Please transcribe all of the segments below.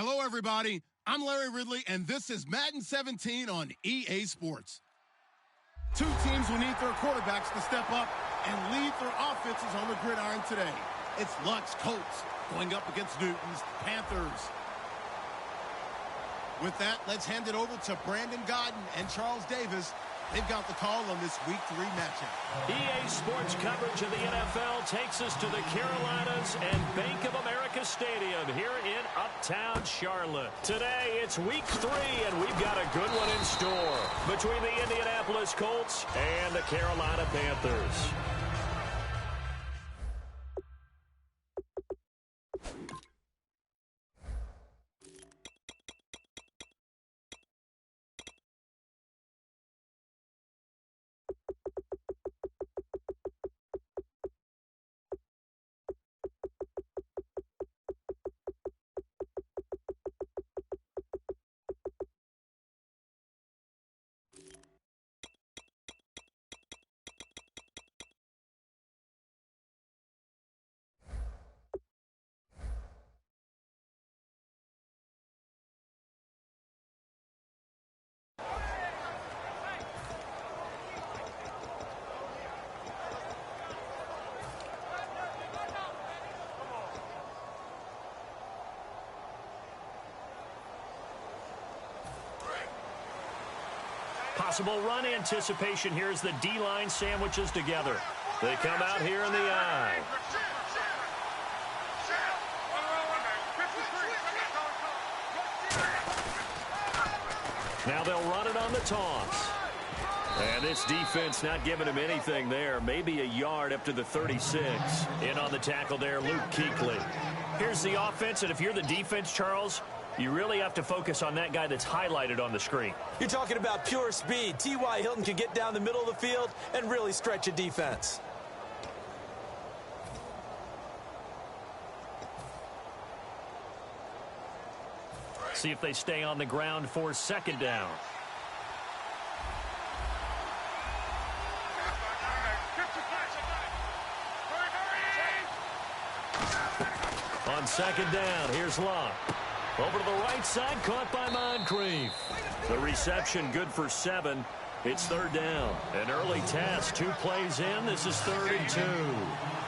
Hello, everybody. I'm Larry Ridley, and this is Madden 17 on EA Sports. Two teams will need their quarterbacks to step up and lead their offenses on the gridiron today. It's Luck's Colts going up against Newton's Panthers. With that, let's hand it over to Brandon Godden and Charles Davis. They've got the call on this Week 3 matchup. EA Sports coverage of the NFL takes us to the Carolinas and Bank of America Stadium here in Uptown Charlotte. Today, it's Week 3, and we've got a good one in store between the Indianapolis Colts and the Carolina Panthers. Possible run anticipation here as the D-line sandwiches together. They come out here in the I. Now they'll run it on the toss. And this defense not giving him anything there. Maybe a yard up to the 36. In on the tackle there, Luke Kuechly. Here's the offense, and if you're the defense, Charles, you really have to focus on that guy that's highlighted on the screen. You're talking about pure speed. T.Y. Hilton can get down the middle of the field and really stretch a defense. See if they stay on the ground for second down. On second down, here's Locke. Over to the right side, caught by Moncrief. The reception good for 7. It's third down. An early task, 2 plays in. This is 3rd and 2.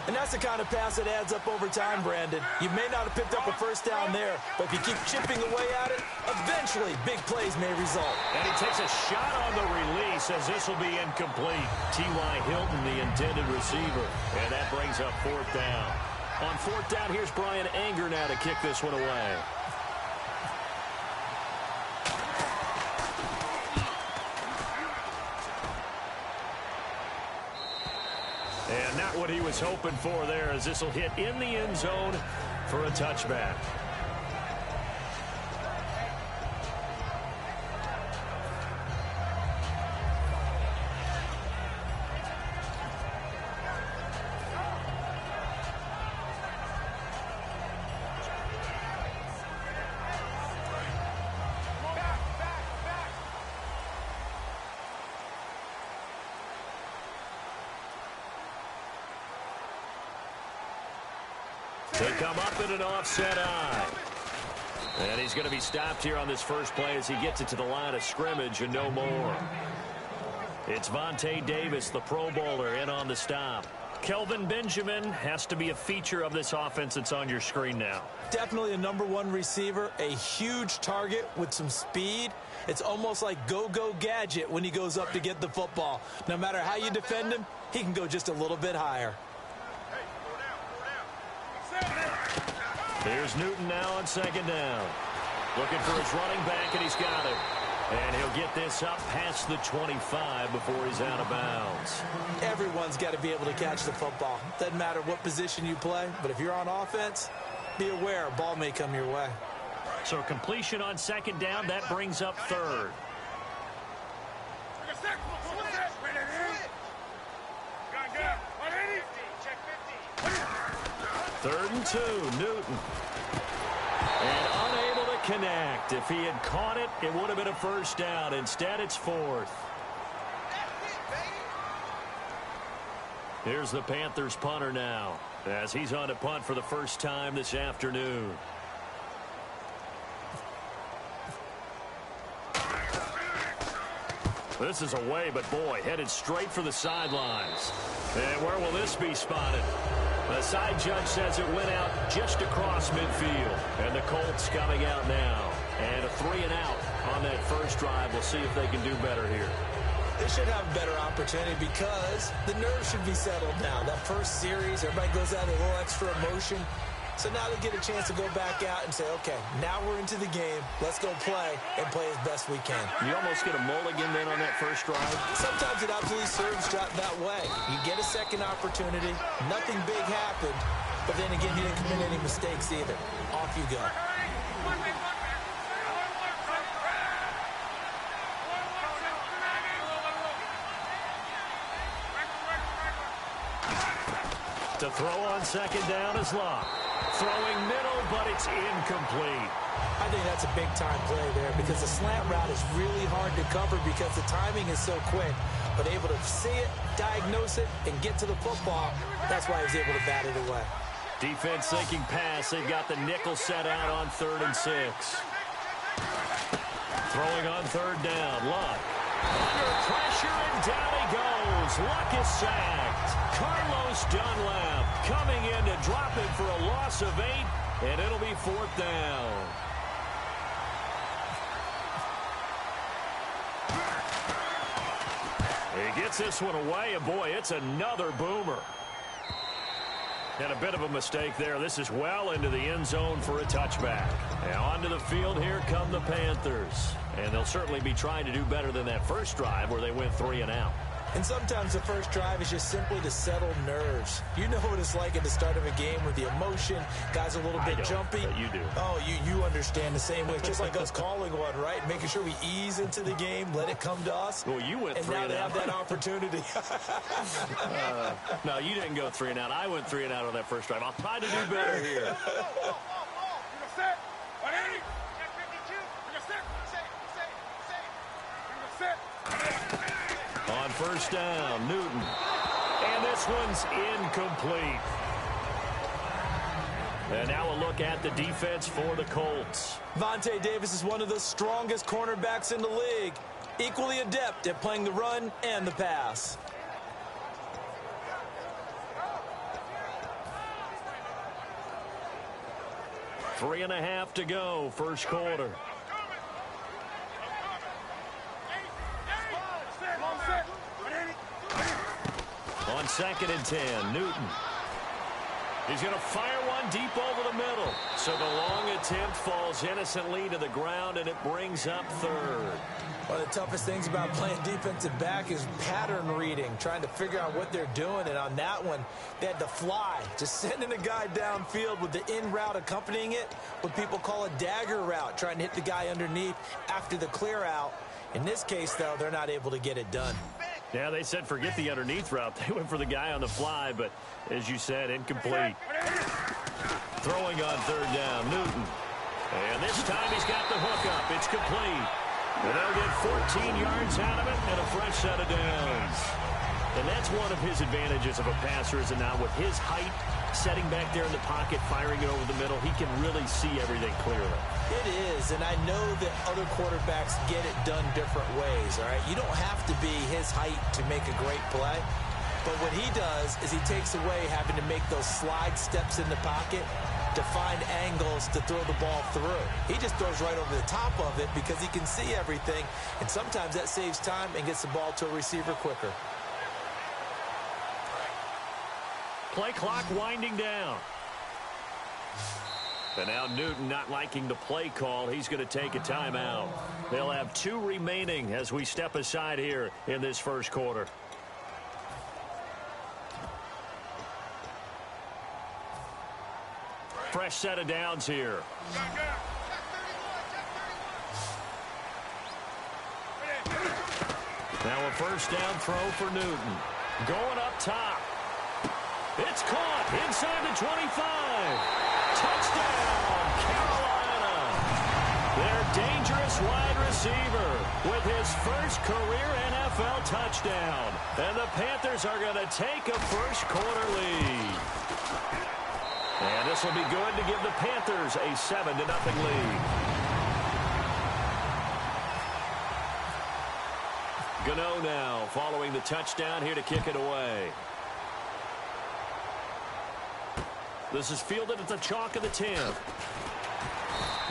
And that's the kind of pass that adds up over time, Brandon. You may not have picked up a first down there, but if you keep chipping away at it, eventually big plays may result. And he takes a shot on the release as this will be incomplete. T.Y. Hilton, the intended receiver. And that brings up 4th down. On 4th down, here's Brian Anger now to kick this one away. And not what he was hoping for there, as this will hit in the end zone for a touchback. They come up in an offset I. And he's going to be stopped here on this first play as he gets it to the line of scrimmage and no more. It's Vontae Davis, the Pro Bowler, in on the stop. Kelvin Benjamin has to be a feature of this offense that's on your screen now. Definitely a #1 receiver, a huge target with some speed. It's almost like go-go gadget when he goes up to get the football. No matter how you defend him, he can go just a little bit higher. Here's Newton now on second down. Looking for his running back, and he's got it. And he'll get this up past the 25 before he's out of bounds. Everyone's got to be able to catch the football. Doesn't matter what position you play, but if you're on offense, be aware a ball may come your way. So completion on second down, that brings up 3rd. 3rd and 2, Newton. And unable to connect. If he had caught it, it would have been a first down. Instead, it's 4th. Here's the Panthers punter now, as he's on to punt for the first time this afternoon. This is away, but boy, headed straight for the sidelines. And where will this be spotted? The side judge says it went out just across midfield. And the Colts coming out now. And a 3-and-out on that first drive. We'll see if they can do better here. They should have a better opportunity because the nerves should be settled now. That first series, everybody goes out with a little extra emotion. So now they get a chance to go back out and say, okay, now we're into the game. Let's go play and play as best we can. You almost get a mulligan then on that first drive. Sometimes it absolutely serves that way. You get a second opportunity. Nothing big happened. But then again, you didn't commit any mistakes either. Off you go. To throw on second down is Locke. Throwing middle, but it's incomplete. I think that's a big-time play there because the slant route is really hard to cover because the timing is so quick. But able to see it, diagnose it, and get to the football, that's why he was able to bat it away. Defense thinking pass. They've got the nickel set out on 3rd and 6. Throwing on 3rd down. Luck. Under pressure, and down he goes. Luck is sacked. Carlos Dunlap coming in to drop him for a loss of 8, and it'll be 4th down. He gets this one away, and boy, it's another boomer. And a bit of a mistake there. This is well into the end zone for a touchback. Now onto the field, here come the Panthers. And they'll certainly be trying to do better than that first drive where they went 3-and-out. And sometimes the first drive is just simply to settle nerves. You know what it's like at the start of a game with the emotion. Guys are a little bit jumpy. But you do. Oh, you understand the same way. It's just like us calling one, right? Making sure we ease into the game, let it come to us. Well, you went 3-and-out. And now they have that opportunity. No, you didn't go 3-and-out. I went 3-and-out on that first drive. I'll try to do better here. On first down, Newton. And this one's incomplete. And now a look at the defense for the Colts. Vontae Davis is one of the strongest cornerbacks in the league. Equally adept at playing the run and the pass. Three and a half to go, first quarter. On 2nd and 10, Newton. He's going to fire one deep over the middle. So the long attempt falls innocently to the ground, and it brings up 3rd. One of the toughest things about playing defensive back is pattern reading, trying to figure out what they're doing. And on that one, they had to fly, just sending a guy downfield with the in route accompanying it, what people call a dagger route, trying to hit the guy underneath after the clear out. In this case, though, they're not able to get it done. Yeah, they said forget the underneath route. They went for the guy on the fly, but as you said, incomplete. Throwing on 3rd down, Newton. And this time he's got the hook up. It's complete. And they'll get 14 yards out of it and a fresh set of downs. And that's one of his advantages of a passer, is now with his height, setting back there in the pocket, firing it over the middle, he can really see everything clearly. It is, and I know that other quarterbacks get it done different ways, all right? You don't have to be his height to make a great play. But what he does is he takes away having to make those slide steps in the pocket to find angles to throw the ball through. He just throws right over the top of it because he can see everything, and sometimes that saves time and gets the ball to a receiver quicker. Play clock winding down. And now Newton not liking the play call. He's going to take a timeout. They'll have 2 remaining as we step aside here in this first quarter. Fresh set of downs here. Now a first down throw for Newton. Going up top. It's caught inside the 25. Touchdown, Carolina. Their dangerous wide receiver with his first career NFL touchdown. And the Panthers are going to take a first quarter lead. And this will be good to give the Panthers a 7-0 lead. Gano now following the touchdown here to kick it away. This is fielded at the chalk of the 10.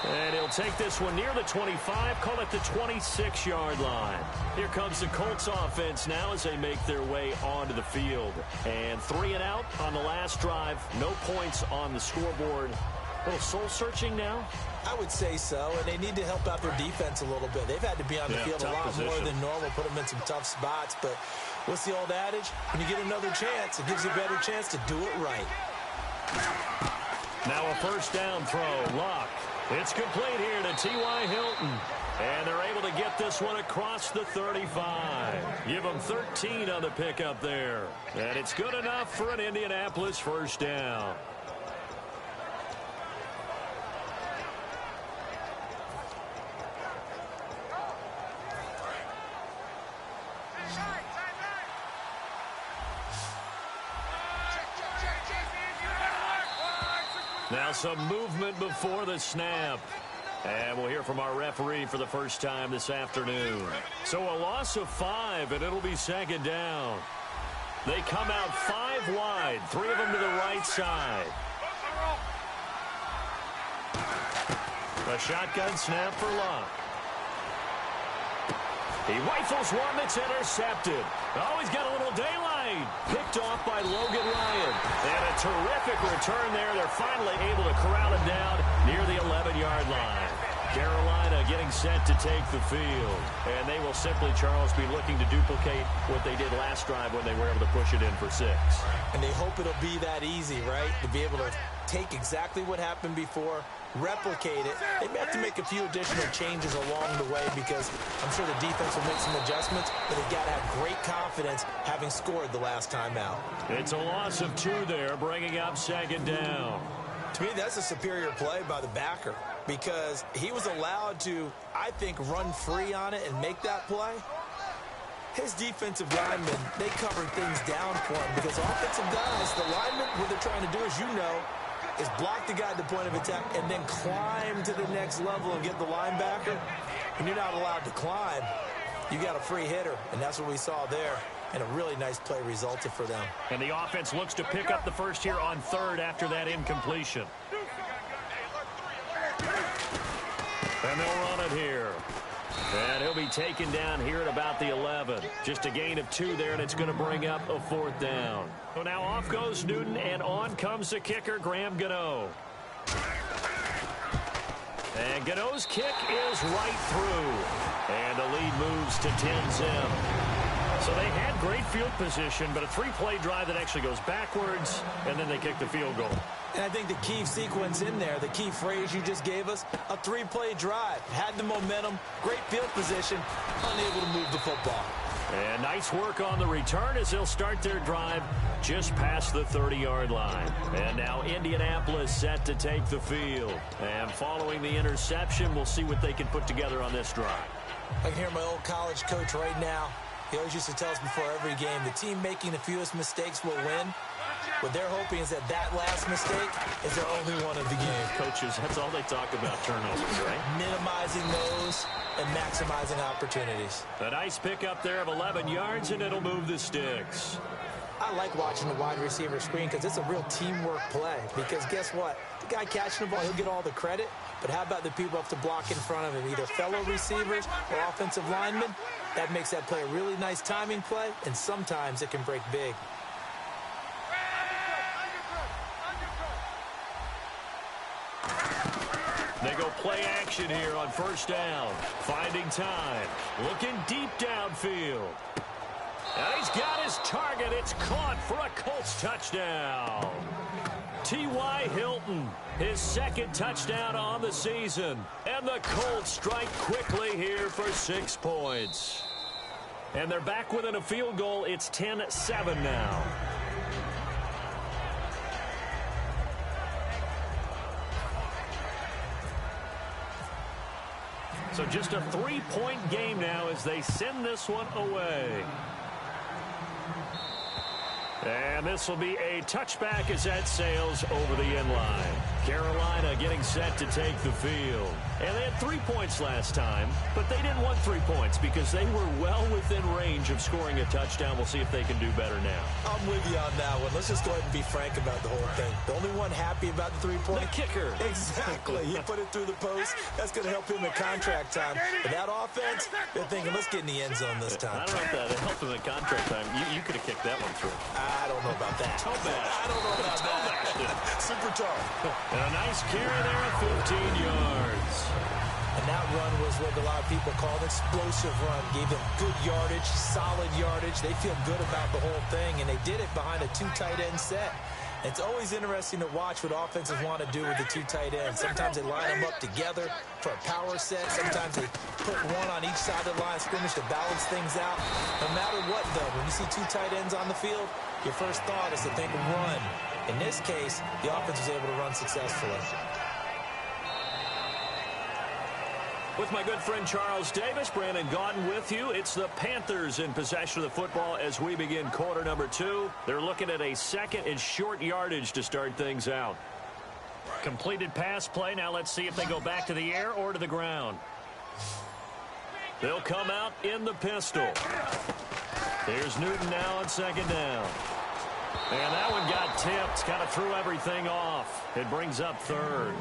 And he'll take this one near the 25, call it the 26-yard line. Here comes the Colts offense now as they make their way onto the field. And 3 and out on the last drive. No points on the scoreboard. A little soul-searching now? I would say so, and they need to help out their defense a little bit. They've had to be on the field a lot more than normal, put them in some tough spots. But what's the old adage? When you get another chance, it gives you a better chance to do it right. Now a first down throw. Luck. It's complete here to T.Y. Hilton. And they're able to get this one across the 35. Give them 13 on the pickup there. And it's good enough for an Indianapolis first down. Now some movement before the snap. And we'll hear from our referee for the first time this afternoon. So a loss of 5, and it'll be second down. They come out 5 wide, 3 of them to the right side. A shotgun snap for Luck. He rifles one that's intercepted. Oh, he's got a little daylight. Picked off by Logan Ryan. And a terrific return there. They're finally able to corral him down near the 11-yard line. Carolina getting set to take the field. And they will simply, Charles, be looking to duplicate what they did last drive when they were able to push it in for 6. And they hope it'll be that easy, right? To be able to take exactly what happened before, replicate it. They may have to make a few additional changes along the way because I'm sure the defense will make some adjustments, but they've got to have great confidence having scored the last time out. It's a loss of 2 there, bringing up second down. To me, that's a superior play by the backer because he was allowed to, I think, run free on it and make that play. His defensive linemen, they covered things down for him because offensive guys, the linemen, what they're trying to do, as you know, is block the guy at the point of attack and then climb to the next level and get the linebacker. And you're not allowed to climb. You got a free hitter, and that's what we saw there. And a really nice play resulted for them. And the offense looks to pick up the first here on 3rd after that incompletion. And they'll run it here. And he'll be taken down here at about the 11. Just a gain of 2 there, and it's going to bring up a 4th down. So now off goes Newton, and on comes the kicker, Graham Gano. And Gano's kick is right through. And the lead moves to 10-0. So they had great field position, but a 3-play drive that actually goes backwards, and then they kick the field goal. And I think the key sequence in there, the key phrase you just gave us, a 3-play drive. Had the momentum, great field position, unable to move the football. And nice work on the return as they'll start their drive just past the 30-yard line. And now Indianapolis set to take the field. And following the interception, we'll see what they can put together on this drive. I can hear my old college coach right now. He always used to tell us before every game, the team making the fewest mistakes will win. What they're hoping is that that last mistake is their only one of the game. Coaches, that's all they talk about, turnovers, right? Minimizing those and maximizing opportunities. A nice pickup there of 11 yards, and it'll move the sticks. I like watching the wide receiver screen because it's a real teamwork play. Because guess what? The guy catching the ball, he'll get all the credit. But how about the people up to block in front of him, either fellow receivers or offensive linemen? That makes that play a really nice timing play, and sometimes it can break big. They go play action here on first down. Finding time. Looking deep downfield. And he's got his target. It's caught for a Colts touchdown. T.Y. Hilton, his 2nd touchdown on the season. And the Colts strike quickly here for 6 points. And they're back within a field goal. It's 10-7 now. So just a 3-point game now as they send this one away. And this will be a touchback as that sails over the end line. Carolina getting set to take the field. And they had 3 points last time, but they didn't want 3 points because they were well within range of scoring a touchdown. We'll see if they can do better now. I'm with you on that one. Let's just go ahead and be frank about the whole thing. The only one happy about the 3-point? The kicker. Exactly. He put it through the post. That's going to help him in contract time. But that offense, they're thinking, let's get in the end zone this time. I don't know if that helped him in contract time. You could have kicked that one through. I don't know about that. Toe bash. I don't know about that. Super toe. And a nice carry there at 15 yards. And that run was what a lot of people call an explosive run. Gave them good yardage, solid yardage. They feel good about the whole thing, and they did it behind a 2 tight end set. It's always interesting to watch what offenses want to do with the 2 tight ends. Sometimes they line them up together for a power set. Sometimes they put one on each side of the line of scrimmage to balance things out. No matter what, though, when you see 2 tight ends on the field, your first thought is to think run. In this case, the offense was able to run successfully. With my good friend Charles Davis, Brandon Gaudin with you. It's the Panthers in possession of the football as we begin quarter number 2. They're looking at a second and short yardage to start things out. Completed pass play. Now let's see if they go back to the air or to the ground. They'll come out in the pistol. Here's Newton now on second down. And that one got tipped. Kind of threw everything off. It brings up third.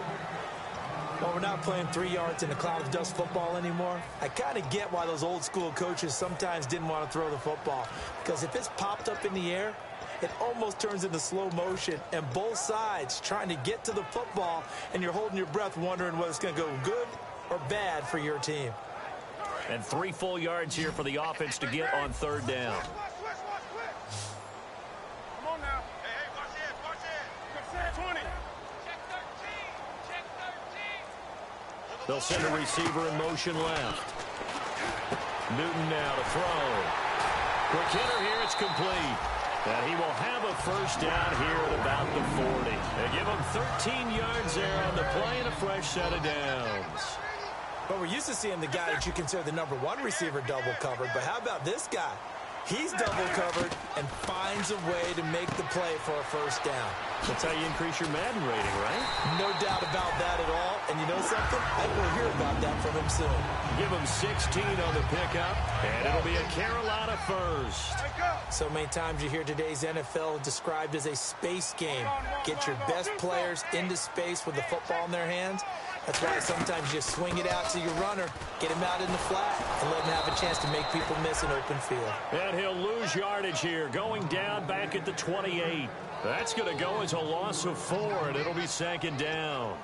Well, we're not playing 3 yards in a cloud of dust football anymore. I kind of get why those old school coaches sometimes didn't want to throw the football. Because if it's popped up in the air, it almost turns into slow motion. And both sides trying to get to the football, and you're holding your breath wondering whether it's going to go good or bad for your team. And 3 full yards here for the offense to get on third down. Come on now. Hey, watch it. 20. They'll send a receiver in motion left. Newton now to throw. Quick hitter here, it's complete. And he will have a first down here at about the 40. They give him 13 yards there on the play and a fresh set of downs. But we're used to seeing the guy that you consider the #1 receiver double covered. But how about this guy? He's double covered and finds a way to make the play for a first down. That's how you increase your Madden rating, right? No doubt about that at all. And you know something? I think we'll hear about that from him soon. Give him 16 on the pickup, and it'll be a Carolina first. So many times you hear today's NFL described as a space game. Get your best players into space with the football in their hands. That's why sometimes you swing it out to your runner, get him out in the flat, and let him have a chance to make people miss an open field. And he'll lose yardage here, going down back at the 28. That's going to go as a loss of 4, and it'll be second down.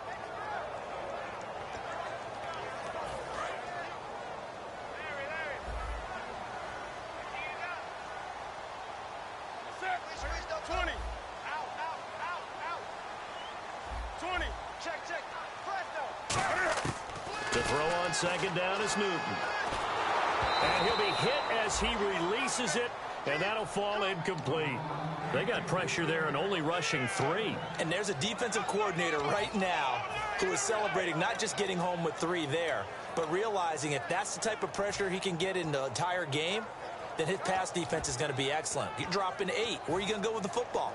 The throw on second down is Newton. And he'll be hit as he releases it, and that'll fall incomplete. They got pressure there and only rushing 3. And there's a defensive coordinator right now who is celebrating not just getting home with 3 there, but realizing if that's the type of pressure he can get in the entire game, then his pass defense is going to be excellent. You're dropping 8. Where are you going to go with the football?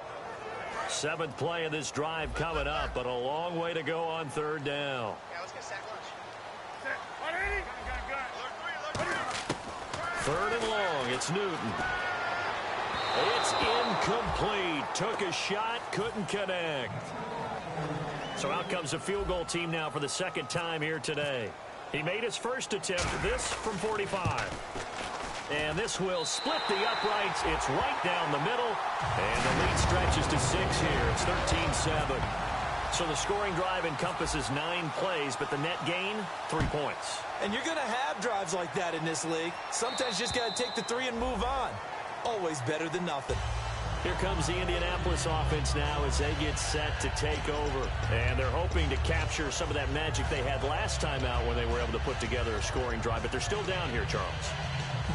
7th play of this drive coming up, but a long way to go on third down. Third and long, it's Newton. It's incomplete. Took a shot, couldn't connect. So out comes the field goal team now for the second time here today. He made his first attempt, this from 45. And this will split the uprights. It's right down the middle. And the lead stretches to 6 here. It's 13-7. So the scoring drive encompasses 9 plays, but the net gain, 3 points. And you're going to have drives like that in this league. Sometimes you just got to take the 3 and move on. Always better than nothing. Here comes the Indianapolis offense now as they get set to take over. And they're hoping to capture some of that magic they had last time out when they were able to put together a scoring drive. But they're still down here, Charles.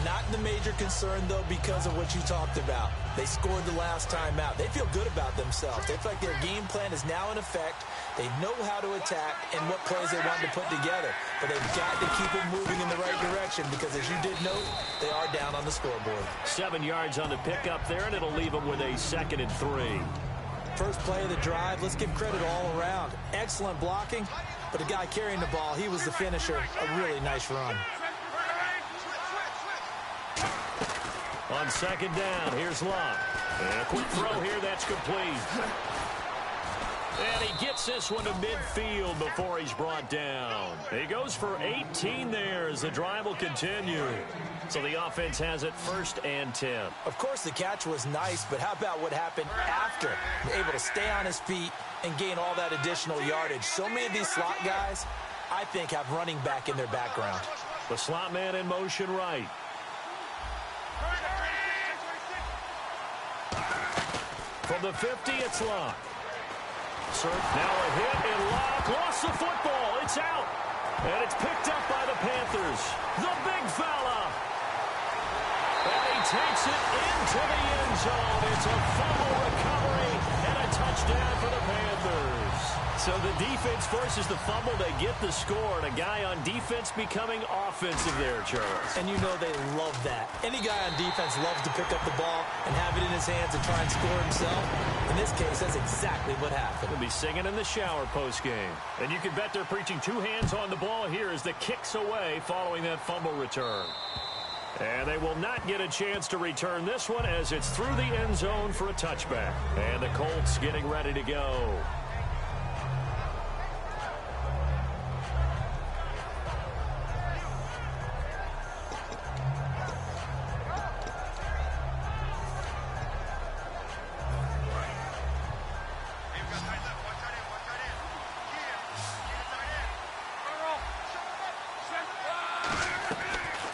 Not the major concern, though, because of what you talked about. They scored the last time out. They feel good about themselves. They feel like their game plan is now in effect. They know how to attack and what plays they want to put together. But they've got to keep them moving in the right direction because, as you did note, they are down on the scoreboard. 7 yards on the pickup there, and it'll leave them with a 2nd and 3. First play of the drive, let's give credit all around. Excellent blocking, but the guy carrying the ball, he was the finisher. A really nice run. On second down, here's Locke. And a quick throw here, that's complete. And he gets this one to midfield before he's brought down. He goes for 18 there as the drive will continue. So the offense has it 1st and 10. Of course, the catch was nice, but how about what happened after? Able to stay on his feet and gain all that additional yardage. So many of these slot guys, I think, have running back in their background. The slot man in motion right. From the 50, it's Locke. Now a hit, and Locke lost the football. It's out. And it's picked up by the Panthers. The big fella. And he takes it into the end zone. It's a fumble recovery and a touchdown for the Panthers. So the defense forces the fumble. They get the score. And a guy on defense becoming offensive there, Charles. And you know they love that. Any guy on defense loves to pick up the ball and have it in his hands and try and score himself. In this case, that's exactly what happened. He'll be singing in the shower post-game. And you can bet they're preaching 2 hands on the ball here as the kick's away following that fumble return. And they will not get a chance to return this one as it's through the end zone for a touchback. And the Colts getting ready to go.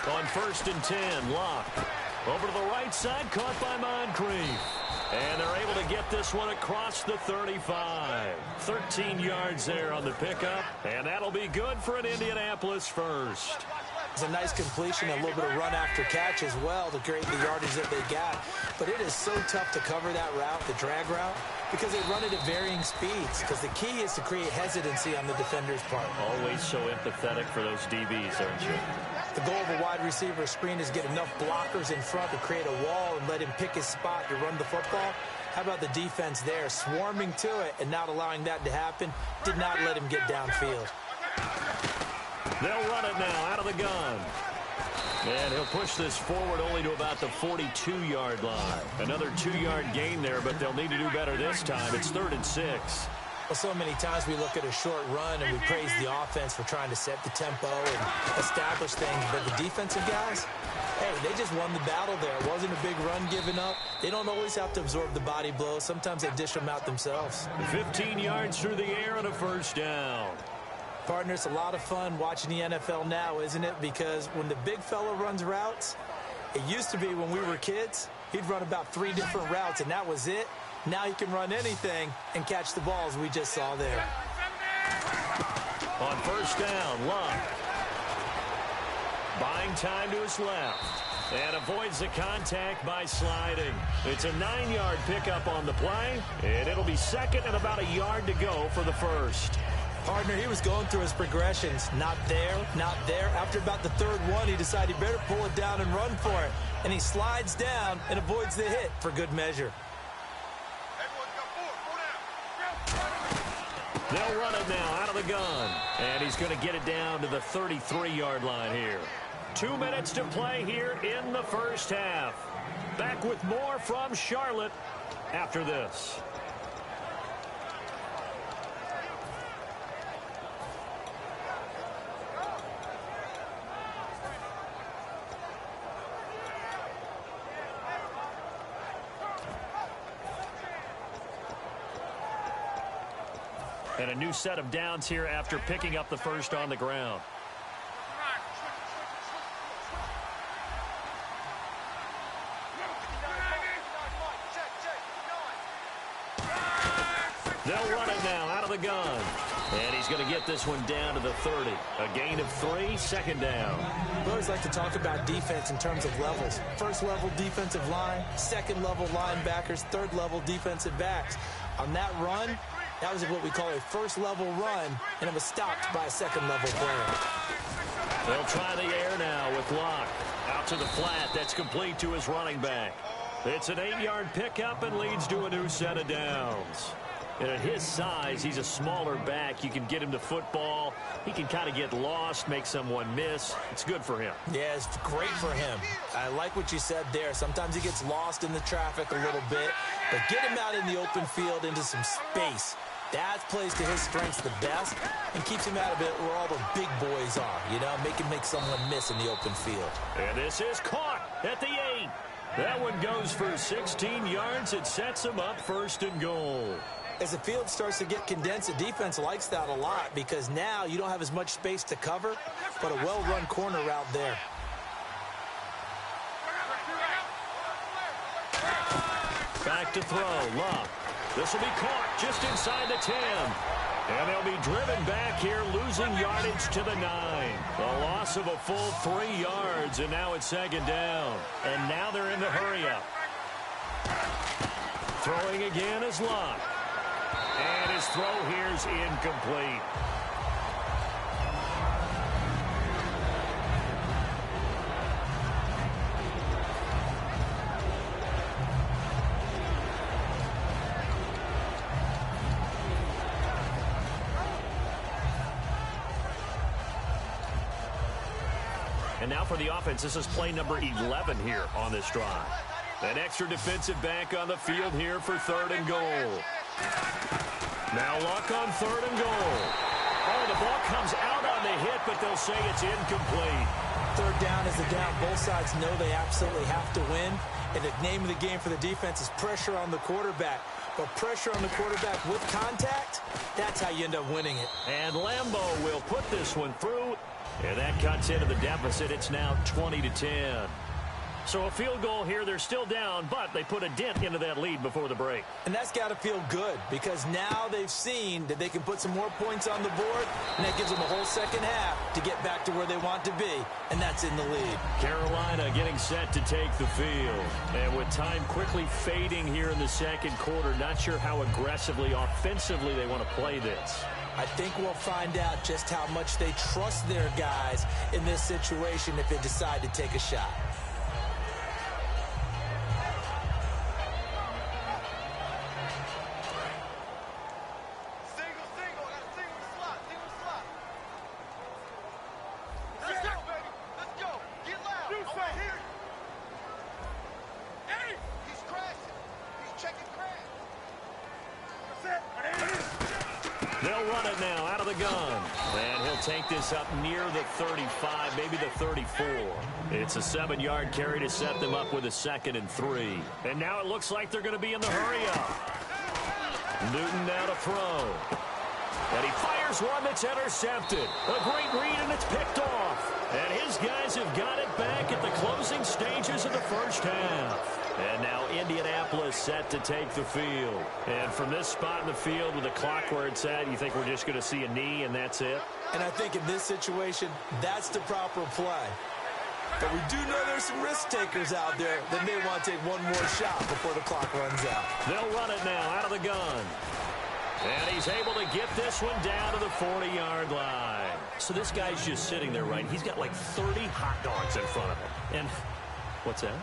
On 1st and 10, Locke. Over to the right side, caught by Moncrief. And they're able to get this one across the 35. 13 yards there on the pickup. And that'll be good for an Indianapolis first. It's a nice completion, a little bit of run after catch as well to create the yardage that they got. But it is so tough to cover that route, the drag route, because they run it at varying speeds. Because the key is to create hesitancy on the defender's part. Always so empathetic for those DBs, aren't you? The goal of a wide receiver screen is get enough blockers in front to create a wall and let him pick his spot to run the football. How about the defense there, swarming to it and not allowing that to happen? Did not let him get downfield. They'll run it now out of the gun. And he'll push this forward only to about the 42-yard line. Another 2-yard gain there, but they'll need to do better this time. It's 3rd and 6. Well, so many times we look at a short run and we praise the offense for trying to set the tempo and establish things. But the defensive guys, hey, they just won the battle there. It wasn't a big run given up. They don't always have to absorb the body blows. Sometimes they dish them out themselves. 15 yards through the air and a 1st down. Partner, it's a lot of fun watching the NFL now, isn't it? Because when the big fella runs routes, it used to be when we were kids, he'd run about 3 different routes, and that was it. Now he can run anything and catch the balls we just saw there. On 1st down, Locke. Buying time to his left. And avoids the contact by sliding. It's a 9-yard pickup on the play. And it'll be 2nd and about a yard to go for the 1st. Partner, he was going through his progressions. Not there, not there. After about the 3rd one, he decided he better pull it down and run for it. And he slides down and avoids the hit for good measure. They'll run it now out of the gun. And he's going to get it down to the 33-yard line here. 2 minutes to play here in the 1st half. Back with more from Charlotte after this. And a new set of downs here after picking up the 1st on the ground. They'll run it now out of the gun. And he's going to get this one down to the 30. A gain of 3, 2nd down. We always like to talk about defense in terms of levels. 1st level defensive line, 2nd level linebackers, 3rd level defensive backs. On that run, that was what we call a 1st level run, and it was stopped by a 2nd level player. They'll try the air now with Locke. Out to the flat. That's complete to his running back. It's an 8-yard pickup and leads to a new set of downs. And at his size, he's a smaller back. You can get him to football. He can kind of get lost, make someone miss. It's good for him. Yeah, it's great for him. I like what you said there. Sometimes he gets lost in the traffic a little bit, but get him out in the open field into some space. That plays to his strengths the best and keeps him out of it where all the big boys are, you know, make someone miss in the open field. And this is caught at the 8. That one goes for 16 yards. It sets him up 1st and goal. As the field starts to get condensed, the defense likes that a lot because now you don't have as much space to cover, but a well-run corner route there. Back to throw, Love. This will be caught just inside the 10. And they'll be driven back here, losing yardage to the 9. A loss of a full 3 yards, and now it's 2nd down. And now they're in the hurry-up. Throwing again is Love. And his throw here's incomplete. And now for the offense, this is play number 11 here on this drive. An extra defensive back on the field here for 3rd and goal. Now Luck on 3rd and goal. Oh, the ball comes out on the hit, but they'll say it's incomplete. 3rd down is the down. Both sides know they absolutely have to win. And the name of the game for the defense is pressure on the quarterback. But pressure on the quarterback with contact, that's how you end up winning it. And Lambo will put this one through. And that cuts into the deficit. It's now 20-10. So a field goal here. They're still down, but they put a dent into that lead before the break. And that's got to feel good because now they've seen that they can put some more points on the board, and that gives them a whole second half to get back to where they want to be, and that's in the lead. Carolina getting set to take the field. And with time quickly fading here in the 2nd quarter, not sure how aggressively, offensively they want to play this. I think we'll find out just how much they trust their guys in this situation if they decide to take a shot. They'll run it now out of the gun. And he'll take this up near the 35, maybe the 34. It's a 7-yard carry to set them up with a 2nd and 3. And now it looks like they're going to be in the hurry-up. Newton now to throw. And he fires one that's intercepted. A great read, and it's picked off. And his guys have got it back at the closing stages of the 1st half. And now Indianapolis set to take the field. And from this spot in the field with the clock where it's at, you think we're just going to see a knee and that's it? And I think in this situation, that's the proper play. But we do know there's some risk takers out there that may want to take one more shot before the clock runs out. They'll run it now out of the gun. And he's able to get this one down to the 40-yard line. So this guy's just sitting there, right? He's got like 30 hot dogs in front of him. And what's that?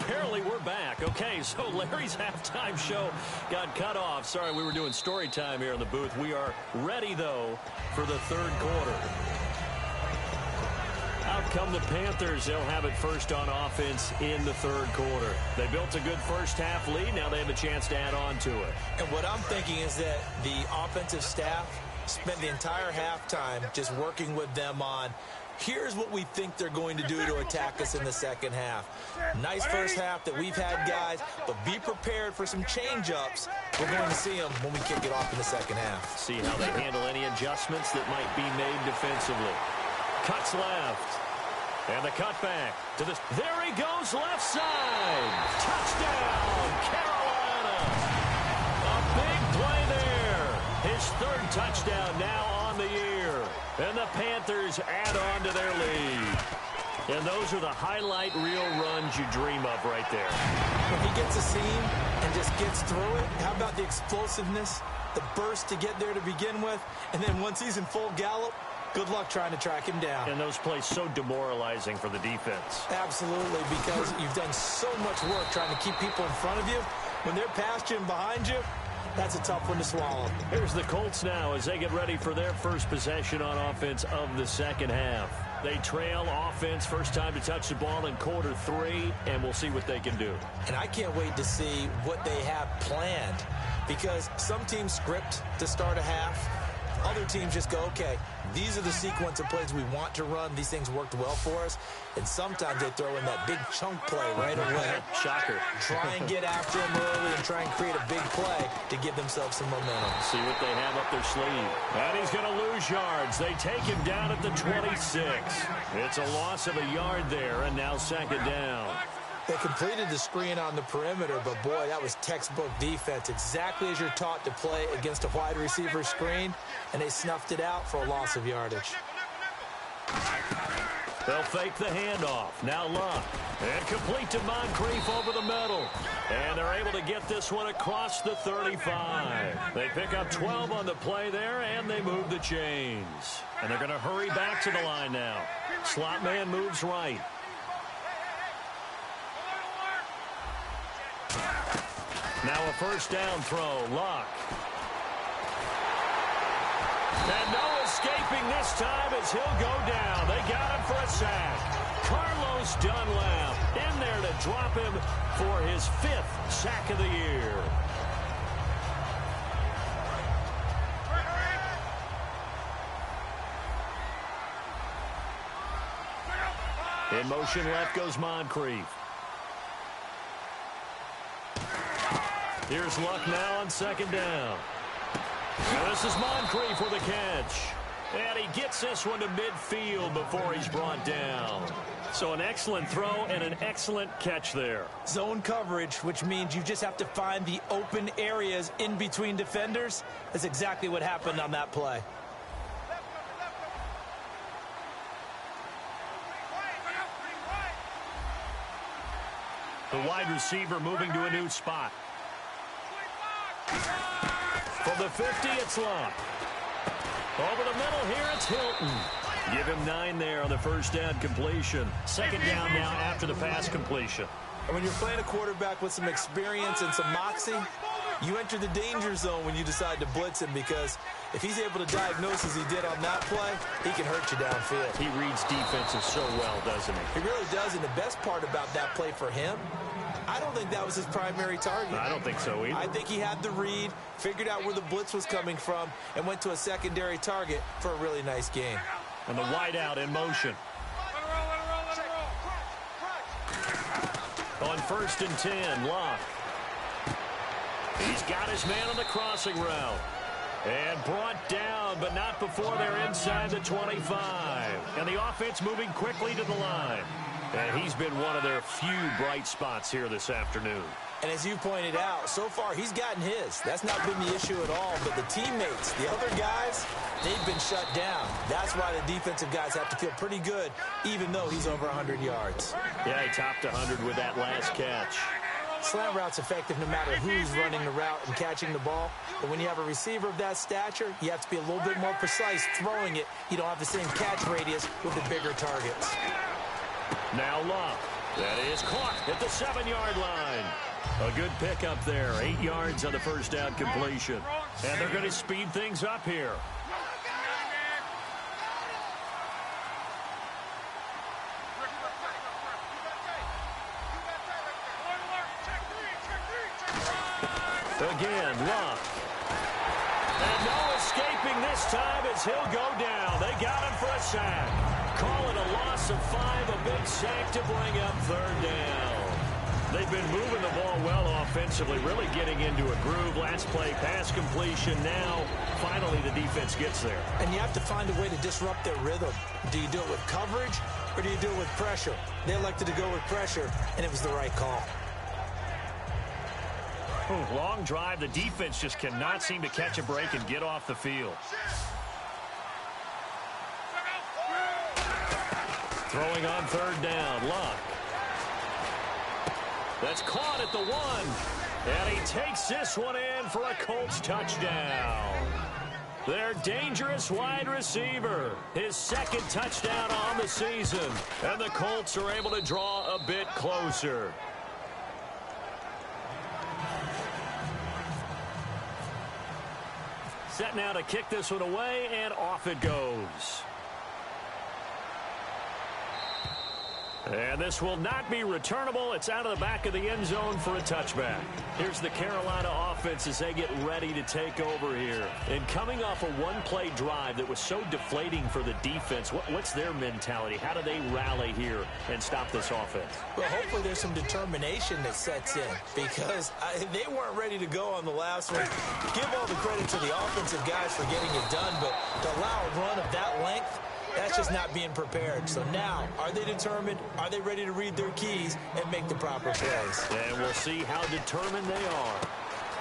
Apparently we're back. Okay, so Larry's halftime show got cut off. Sorry, we were doing story time here in the booth. We are ready, though, for the 3rd quarter. Out come the Panthers. They'll have it first on offense in the 3rd quarter. They built a good 1st half lead. Now they have a chance to add on to it. And what I'm thinking is that the offensive staff spent the entire halftime just working with them on here's what we think they're going to do to attack us in the 2nd half. Nice 1st half that we've had, guys, but be prepared for some change-ups. We're going to see them when we kick it off in the 2nd half. See how they handle any adjustments that might be made defensively. Cuts left. And the cutback to this. There he goes, left side. Touchdown, Carolina. A big play there. His 3rd touchdown now on the year. And the Panthers add on to their lead. And those are the highlight reel runs you dream of right there. When he gets a seam and just gets through it, how about the explosiveness, the burst to get there to begin with, and then once he's in full gallop, Good luck trying to track him down. And those plays so demoralizing for the defense. Absolutely, because you've done so much work trying to keep people in front of you. When they're past you and behind you, that's a tough one to swallow. Here's the Colts now as they get ready for their first possession on offense of the second half. They trail offense, first time to touch the ball in quarter 3, and we'll see what they can do. And I can't wait to see what they have planned, because some teams script to start a half. Other teams just go, okay, these are the sequence of plays we want to run. These things worked well for us. And sometimes they throw in that big chunk play right away. Shocker. Try and get after them early and try and create a big play to give themselves some momentum. See what they have up their sleeve. And he's going to lose yards. They take him down at the 26. It's a loss of a yard there, and now second down. They completed the screen on the perimeter, but boy, that was textbook defense. Exactly as you're taught to play against a wide receiver screen, and they snuffed it out for a loss of yardage. They'll fake the handoff. Now Luck. And complete to Moncrief over the middle. And they're able to get this one across the 35. They pick up 12 on the play there, and they move the chains. And they're going to hurry back to the line now. Slot man moves right. Now a first down throw. Luck. And no escaping this time as he'll go down. They got him for a sack. Carlos Dunlap in there to drop him for his 5th sack of the year. In motion left goes Moncrief. Here's Luck now on second down. And this is Moncrief with a catch. And he gets this one to midfield before he's brought down. So an excellent throw and an excellent catch there. Zone coverage, which means you just have to find the open areas in between defenders. That's exactly what happened on that play. The wide receiver moving to a new spot. From the 50, it's Luck. Over the middle here, it's Hilton. Give him 9 there on the first down completion. Second down now after the pass completion. And when you're playing a quarterback with some experience and some moxie, you enter the danger zone when you decide to blitz him, because if he's able to diagnose as he did on that play, he can hurt you downfield. He reads defenses so well, doesn't he? He really does, and the best part about that play for him, I don't think that was his primary target. I don't think so either. I think he had the read, figured out where the blitz was coming from, and went to a secondary target for a really nice gain. And the wideout in motion. On 1st and 10, Luck. He's got his man on the crossing route. And brought down, but not before they're inside the 25. And the offense moving quickly to the line. And he's been one of their few bright spots here this afternoon. And as you pointed out, so far he's gotten his. That's not been the issue at all. But the teammates, the other guys, they've been shut down. That's why the defensive guys have to feel pretty good, even though he's over 100 yards. Yeah, he topped 100 with that last catch. Slant route's effective no matter who's running the route and catching the ball. But when you have a receiver of that stature, you have to be a little bit more precise throwing it. You don't have the same catch radius with the bigger targets. Now Luck. That is caught at the 7-yard line. A good pickup there. 8 yards on the first down completion. And they're going to speed things up here. Again, Luck. And no escaping this time as he'll go down. They got him for a sack. Call it a loss of 5, a big sack to bring up 3rd down. They've been moving the ball well offensively, really getting into a groove. Last play, pass completion. Now, finally, the defense gets there. And you have to find a way to disrupt their rhythm. Do you do it with coverage, or do you do it with pressure? They elected to go with pressure, and it was the right call. Long drive. The defense just cannot seem to catch a break and get off the field. Throwing on 3rd down, Luck. That's caught at the 1. And he takes this one in for a Colts touchdown. their dangerous wide receiver. His second touchdown on the season. And the Colts are able to draw a bit closer. Set now to kick this one away, and off it goes. And this will not be returnable. It's out of the back of the end zone for a touchback. Here's the Carolina offense as they get ready to take over here. And coming off a one-play drive that was so deflating for the defense, what's their mentality? How do they rally here and stop this offense? Well, hopefully there's some determination that sets in because they weren't ready to go on the last one. Give all the credit to the offensive guys for getting it done, but to allow a run of that length, that's just not being prepared. So now, are they determined? Are they ready to read their keys and make the proper plays? And we'll see how determined they are.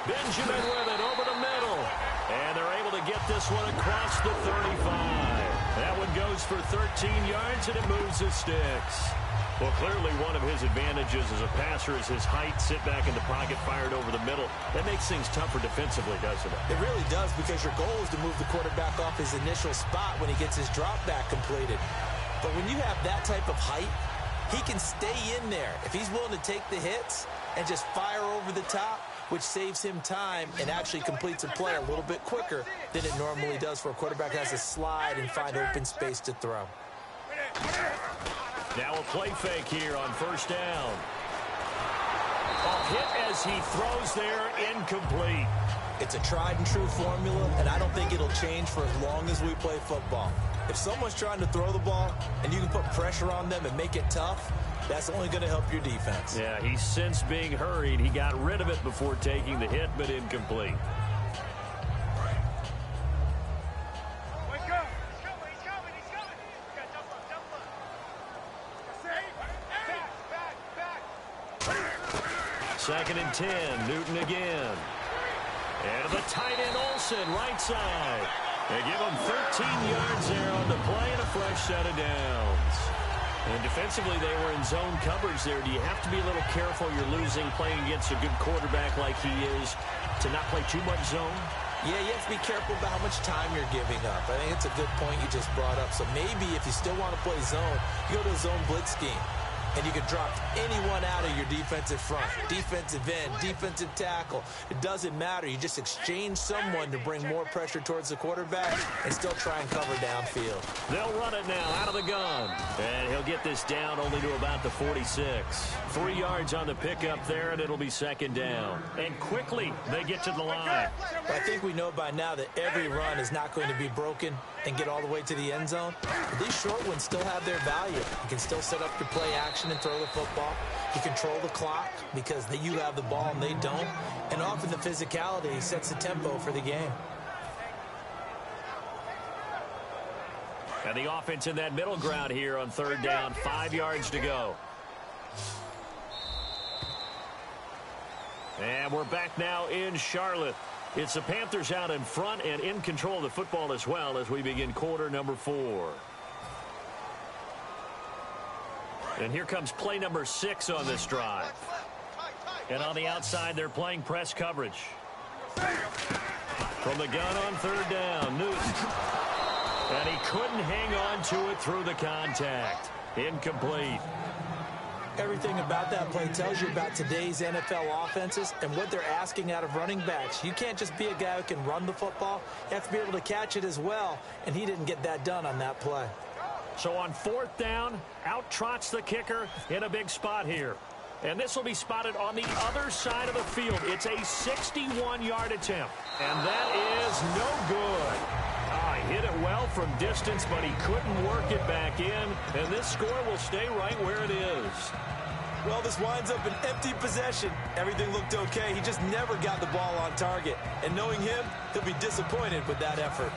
Benjamin with it over the middle. And they're able to get this one across the 35. That one goes for 13 yards, and it moves the sticks. Well, clearly one of his advantages as a passer is his height, sit back in the pocket, fired over the middle. That makes things tougher defensively, doesn't it? It really does, because your goal is to move the quarterback off his initial spot when he gets his drop back completed. But when you have that type of height, he can stay in there. If he's willing to take the hits and just fire over the top, which saves him time and actually completes a play a little bit quicker than it normally does for a quarterback that has to slide and find open space to throw. Now a play fake here on first down. A hit as he throws there, incomplete. It's a tried and true formula, and I don't think it'll change for as long as we play football. If someone's trying to throw the ball and you can put pressure on them and make it tough, that's only going to help your defense. Yeah, he's since being hurried. He got rid of it before taking the hit, but incomplete. Second and 10, Newton again. And the tight end Olsen, right side. They give him 13 yards there on the play and a fresh set of downs. And defensively, they were in zone coverage there. Do you have to be a little careful? You're losing playing against a good quarterback like he is to not play too much zone? Yeah, you have to be careful about how much time you're giving up. I think it's a good point you just brought up. So maybe if you still want to play zone, you go to a zone blitz scheme. And you can drop anyone out of your defensive front, defensive end, defensive tackle. It doesn't matter. You just exchange someone to bring more pressure towards the quarterback and still try and cover downfield. They'll run it now out of the gun. And he'll get this down only to about the 46. 3 yards on the pickup there, and it'll be second down. And quickly, they get to the line. I think we know by now that every run is not going to be broken and get all the way to the end zone. But these short ones still have their value. You can still set up your play action and throw the football. You control the clock because you have the ball and they don't. And often the physicality sets the tempo for the game. And the offense in that middle ground here on third down, 5 yards to go. And we're back now in Charlotte. It's the Panthers out in front and in control of the football as well as we begin quarter number 4. And here comes play number 6 on this drive. And on the outside, they're playing press coverage. From the gun on third down, Newton. And he couldn't hang on to it through the contact. Incomplete. Everything about that play tells you about today's NFL offenses and what they're asking out of running backs. You can't just be a guy who can run the football. You have to be able to catch it as well, and he didn't get that done on that play. So on fourth down, out trots the kicker in a big spot here. And this will be spotted on the other side of the field. It's a 61-yard attempt, and that is no good. He hit it well from distance, but he couldn't work it back in, and this score will stay right where it is. Well, this winds up an empty possession. Everything looked okay. He just never got the ball on target. And knowing him, he'll be disappointed with that effort.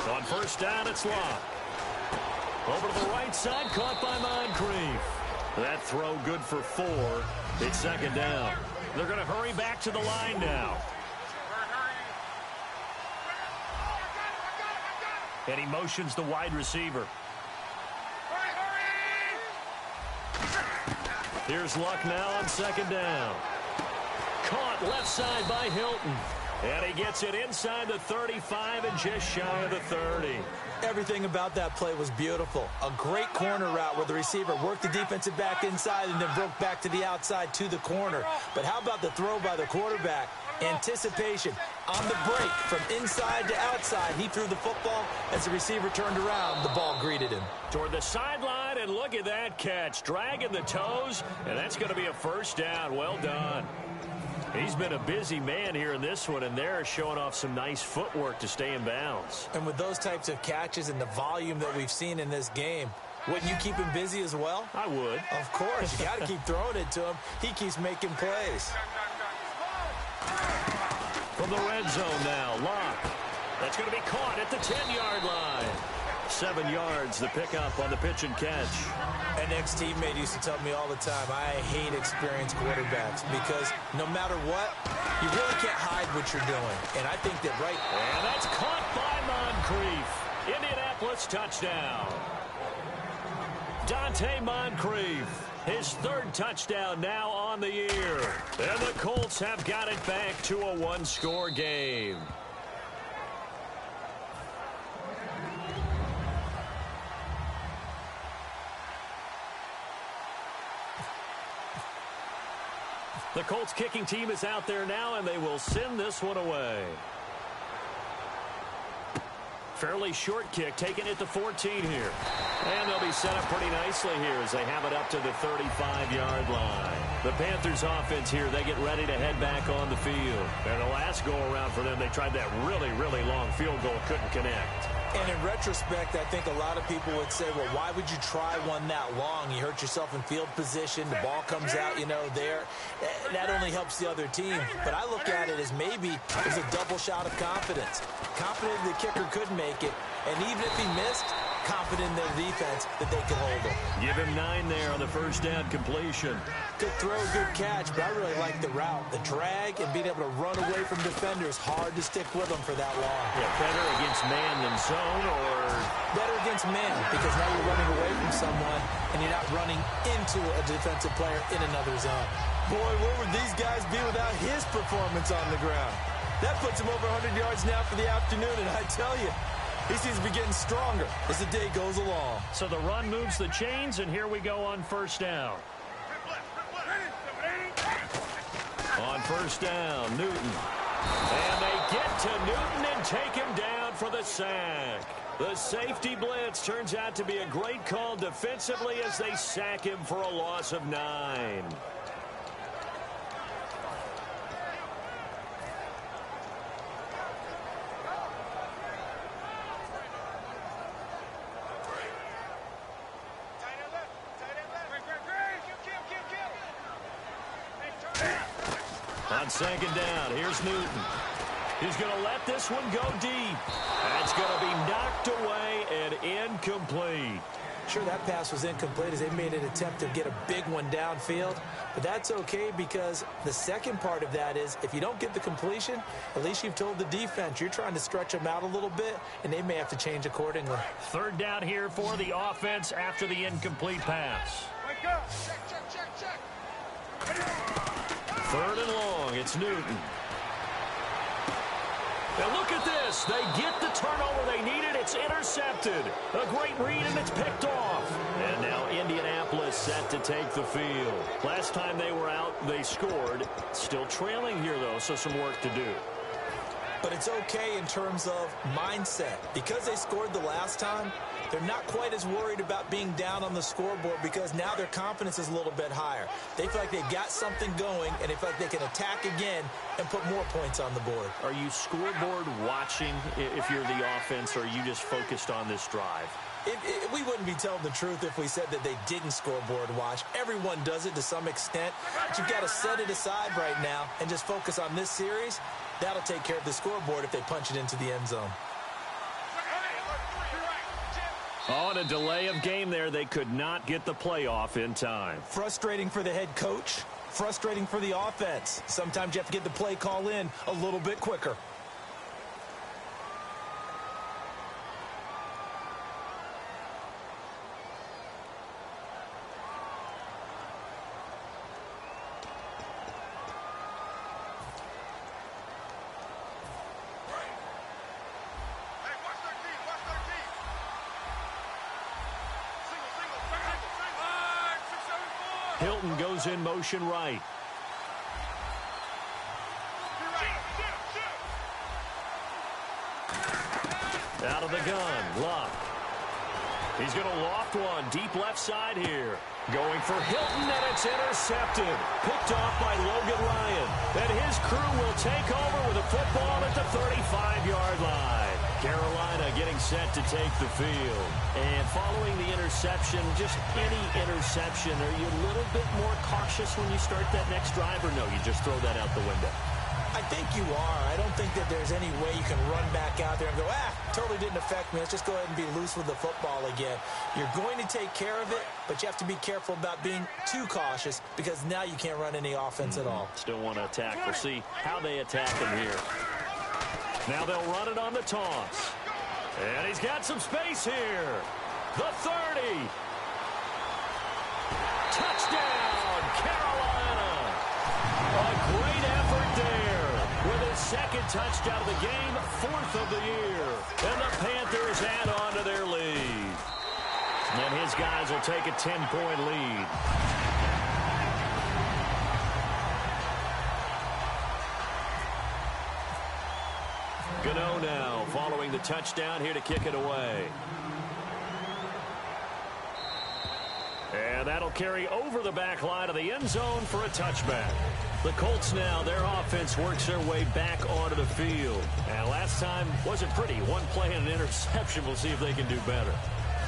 On first down, it's Locke. Over to the right side, caught by Moncrief. That throw good for 4. It's second down. They're going to hurry back to the line now. And he motions the wide receiver. Here's Luck now on second down. Caught left side by Hilton. And he gets it inside the 35 and just shy of the 30. Everything about that play was beautiful. A great corner route where the receiver worked the defensive back inside and then broke back to the outside to the corner. But how about the throw by the quarterback? Anticipation on the break from inside to outside. He threw the football. As the receiver turned around, the ball greeted him. Toward the sideline, and look at that catch. Dragging the toes, and that's going to be a first down. Well done. He's been a busy man here in this one, and they're showing off some nice footwork to stay in bounds. And with those types of catches and the volume that we've seen in this game, wouldn't you keep him busy as well? I would. Of course. You got to keep throwing it to him. He keeps making plays. From the red zone now, Lock. That's going to be caught at the 10-yard line. 7 yards, the pickup on the pitch and catch. An ex-teammate used to tell me all the time, I hate experienced quarterbacks because no matter what, you really can't hide what you're doing. And I think that And that's caught by Moncrief. Indianapolis touchdown. Dante Moncrief, his 3rd touchdown now on the year. And the Colts have got it back to a 1-score game. The Colts kicking team is out there now, and they will send this one away. Fairly short kick, taking it to 14 here. And they'll be set up pretty nicely here as they have it up to the 35-yard line. The Panthers offense here, they get ready to head back on the field. And the last go-around for them, they tried that really, really long field goal, couldn't connect. And in retrospect, I think a lot of people would say, well, why would you try one that long? You hurt yourself in field position. The ball comes out, there. That only helps the other team. But I look at it as maybe it was a double shot of confidence. Confident the kicker could make it. And even if he missed, confident in their defense that they could hold him. Give him 9 there on the first down completion. Good throw, good catch, but I really like the route. The drag and being able to run away from defenders, hard to stick with them for that long. Yeah, better against man than zone, or? Better against man, because now you're running away from someone and you're not running into a defensive player in another zone. Boy, where would these guys be without his performance on the ground? That puts him over 100 yards now for the afternoon, and I tell you, he seems to be getting stronger as the day goes along. So the run moves the chains, and here we go on first down. On first down, Newton. And they get to Newton and take him down for the sack. The safety blitz turns out to be a great call defensively as they sack him for a loss of 9. On second down, here's Newton. He's going to let this one go deep. That's going to be knocked away and incomplete. Sure, that pass was incomplete as they made an attempt to get a big one downfield. But that's okay because the second part of that is if you don't get the completion, at least you've told the defense you're trying to stretch them out a little bit, and they may have to change accordingly. 3rd down here for the offense after the incomplete pass. Check. 3rd and long, it's Newton. Now look at this. They get the turnover they needed. It's intercepted. A great read, and it's picked off. And now Indianapolis set to take the field. Last time they were out, they scored. Still trailing here, though, so some work to do. But it's okay in terms of mindset. Because they scored the last time, they're not quite as worried about being down on the scoreboard because now their confidence is a little bit higher. They feel like they've got something going, and they feel like they can attack again and put more points on the board. Are you scoreboard watching if you're the offense, or are you just focused on this drive? We wouldn't be telling the truth if we said that they didn't scoreboard watch. Everyone does it to some extent. But you've got to set it aside right now and just focus on this series. That'll take care of the scoreboard if they punch it into the end zone. On a delay of game there, they could not get the playoff in time. Frustrating for the head coach. Frustrating for the offense. Sometimes you have to get the play call in a little bit quicker. Hilton goes in motion right. Out of the gun, Luck. He's going to loft one deep left side here. Going for Hilton, and it's intercepted. Picked off by Logan Ryan. And his crew will take over with a football at the 35-yard line. Carolina getting set to take the field. And following the interception, just any interception, are you a little bit more cautious when you start that next drive, or no, you just throw that out the window? I think you are. I don't think that there's any way you can run back out there and go, totally didn't affect me. Let's just go ahead and be loose with the football again. You're going to take care of it, but you have to be careful about being too cautious because now you can't run any offense at all. Still want to attack. We'll see how they attack him here. Now they'll run it on the toss. And he's got some space here. The 30. Touchdown, Carolina. A great effort there. With his second touchdown of the game, 4th of the year. And the Panthers add on to their lead. And his guys will take a 10-point lead. Gano now following the touchdown here to kick it away. And that'll carry over the back line of the end zone for a touchback. The Colts now, their offense works their way back onto the field. And last time wasn't pretty. One play and an interception. We'll see if they can do better.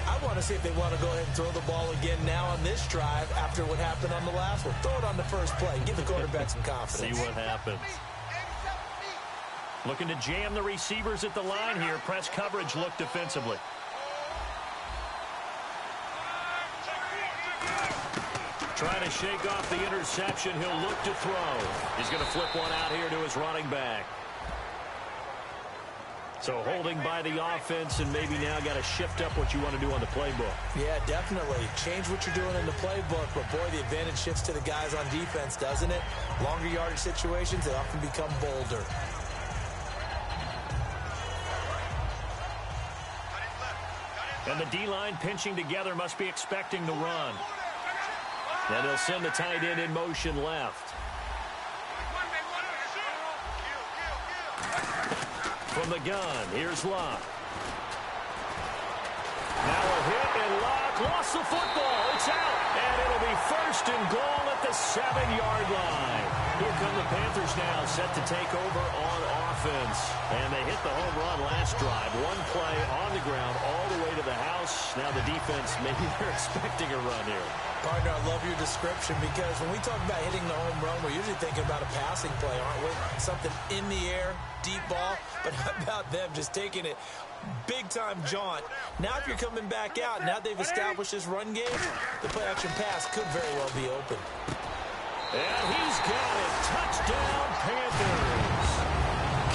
I want to see if they want to go ahead and throw the ball again now on this drive after what happened on the last one. Throw it on the first play. Give the quarterback some confidence. See what happens. Looking to jam the receivers at the line here. Press coverage look defensively. Trying to shake off the interception. He'll look to throw. He's going to flip one out here to his running back. So holding by the offense, and maybe now got to shift up what you want to do on the playbook. Yeah, definitely. Change what you're doing in the playbook, but boy, the advantage shifts to the guys on defense, doesn't it? Longer yardage situations, they often become bolder. And the D-line pinching together, must be expecting the run. And they'll send the tight end in motion left. From the gun, here's Luck. Now a hit, and Luck lost the football. It's out, and it'll be 1st and goal at the 7-yard line. Here come the Panthers now, set to take over on offense. And they hit the home run last drive. One play on the ground all the way to the house. Now the defense, maybe they're expecting a run here. Partner, I love your description because when we talk about hitting the home run, we're usually thinking about a passing play, aren't we? Something in the air, deep ball. But how about them just taking it big-time jaunt? Now if you're coming back out, now they've established this run game, the play-action pass could very well be open. And he's got it. Touchdown, Panthers.